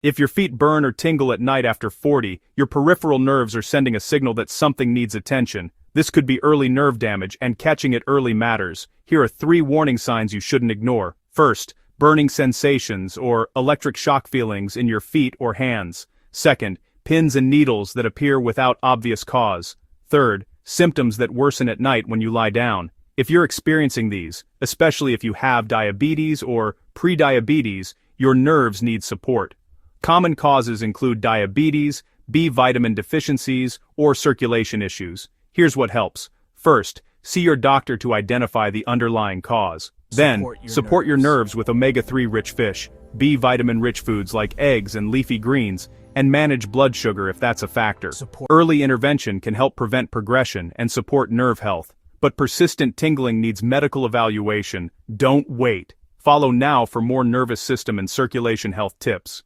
If your feet burn or tingle at night after 40, your peripheral nerves are sending a signal that something needs attention. This could be early nerve damage, and catching it early matters. Here are 3 warning signs you shouldn't ignore. First, burning sensations or electric shock feelings in your feet or hands. Second, pins and needles that appear without obvious cause. Third, symptoms that worsen at night when you lie down. If you're experiencing these, especially if you have diabetes or prediabetes, your nerves need support. Common causes include diabetes, B vitamin deficiencies, or circulation issues. Here's what helps. First, see your doctor to identify the underlying cause. Then, support your nerves with omega-3 rich fish, B vitamin rich foods like eggs and leafy greens, and manage blood sugar if that's a factor. Early intervention can help prevent progression and support nerve health. But persistent tingling needs medical evaluation. Don't wait. Follow now for more nervous system and circulation health tips.